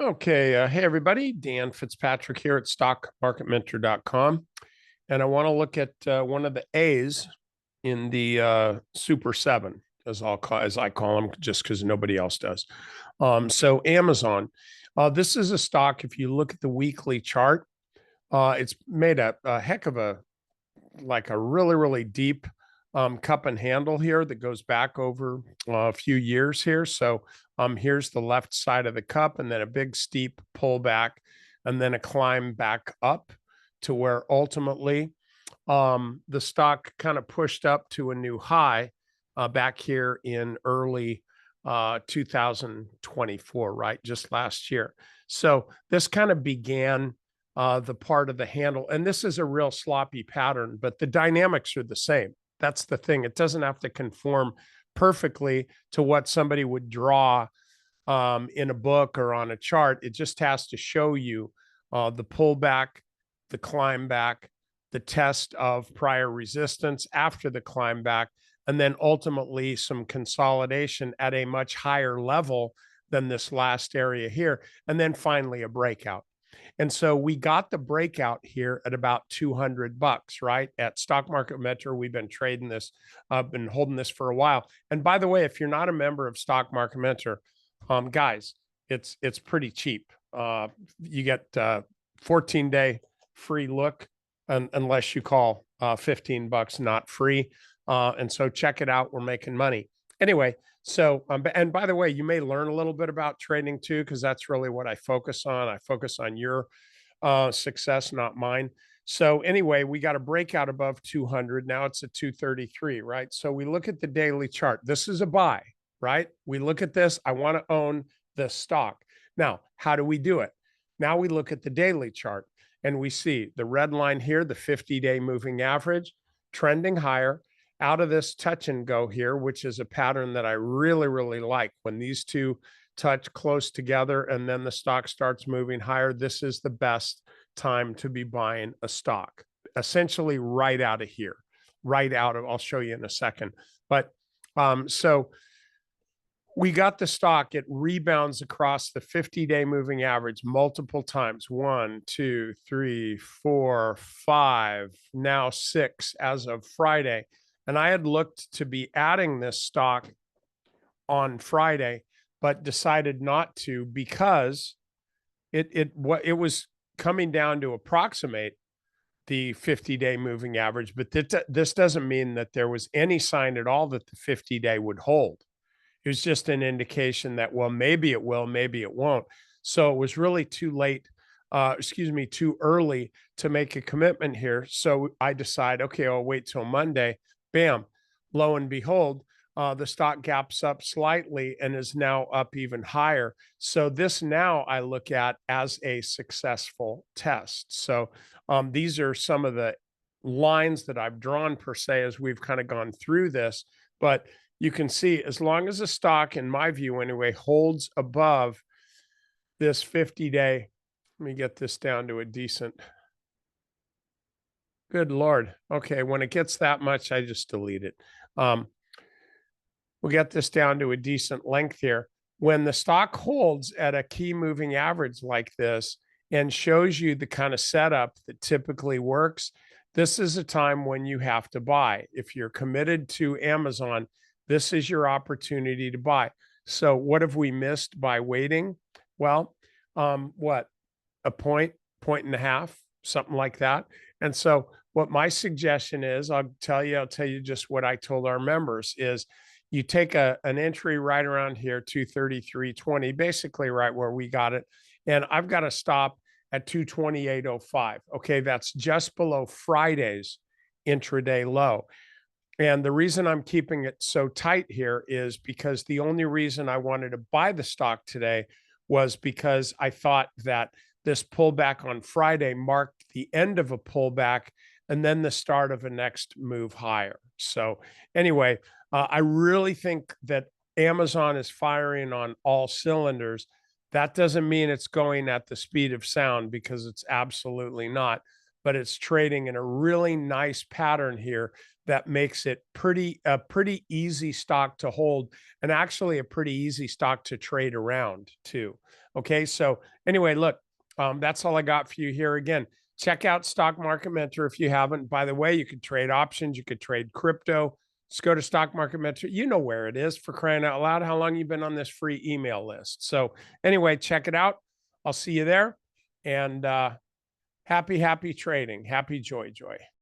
Okay, hey everybody, Dan Fitzpatrick here at stockmarketmentor.com. And I want to look at one of the A's in the Super 7, as I call them, just because nobody else does. So Amazon. This is a stock, if you look at the weekly chart, it's made a heck of a really, really deep cup and handle here that goes back over a few years here. So here's the left side of the cup, and then a big steep pullback, and then a climb back up to where ultimately the stock kind of pushed up to a new high back here in early 2024, right? Just last year. So this kind of began the part of the handle. And this is a real sloppy pattern, but the dynamics are the same. That's the thing. It doesn't have to conform perfectly to what somebody would draw in a book or on a chart. It just has to show you the pullback, the climb back, the test of prior resistance after the climb back, and then ultimately some consolidation at a much higher level than this last area here, and then finally a breakout. And so we got the breakout here at about $200, right? At Stock Market Metro, we've been trading this, been holding this for a while. And by the way, if you're not a member of Stock Market Metro, guys, it's pretty cheap. You get 14-day free look, unless you call $15 not free. And so check it out. We're making money. Anyway, so, and by the way, you may learn a little bit about trading too, because that's really what I focus on. I focus on your success, not mine. So anyway, we got a breakout above 200. Now it's at 233, right? So we look at the daily chart. This is a buy, right? We look at this. I want to own this stock. Now, how do we do it? Now we look at the daily chart and we see the red line here, the 50-day moving average, trending higher out of this touch and go here, which is a pattern that I really, really like. When these two touch close together and then the stock starts moving higher, this is the best time to be buying a stock, essentially right out of here, right out of, I'll show you in a second. But so we got the stock. It rebounds across the 50-day moving average multiple times. 1, 2, 3, 4, 5, now 6 as of Friday. And I had looked to be adding this stock on Friday, but decided not to because it was coming down to approximate the 50-day moving average. But this doesn't mean that there was any sign at all that the 50-day would hold. It was just an indication that, well, maybe it will, maybe it won't. So it was really too late, too early to make a commitment here. So I decide, okay, I'll wait till Monday. Bam, lo and behold, the stock gaps up slightly and is now up even higher. So this now I look at as a successful test. So these are some of the lines that I've drawn per se as we've kind of gone through this. But you can see as long as the stock, in my view anyway, holds above this 50-day, let me get this down to a decent, good Lord. Okay, when it gets that much, I just delete it. We'll get this down to a decent length here. When the stock holds at a key moving average like this and shows you the kind of setup that typically works, this is a time when you have to buy. If you're committed to Amazon, this is your opportunity to buy. So what have we missed by waiting? Well, what, a point and a half, something like that. And so what my suggestion is, I'll tell you just what I told our members is you take an entry right around here, 233.20, basically right where we got it. And I've got to stop at 228.05. Okay, that's just below Friday's intraday low. And the reason I'm keeping it so tight here is because the only reason I wanted to buy the stock today was because I thought that this pullback on Friday marked the end of a pullback and then the start of a next move higher. So anyway, I really think that Amazon is firing on all cylinders. That doesn't mean it's going at the speed of sound, because it's absolutely not, but it's trading in a really nice pattern here that makes it a pretty easy stock to hold, and actually a pretty easy stock to trade around too. Okay, so anyway, look, that's all I got for you here. Again, check out Stock Market Mentor if you haven't. By the way, you could trade options, you could trade crypto. Just go to Stock Market Mentor. You know where it is, for crying out loud. How long you been on this free email list? So anyway, check it out. I'll see you there. And happy trading. Happy joy.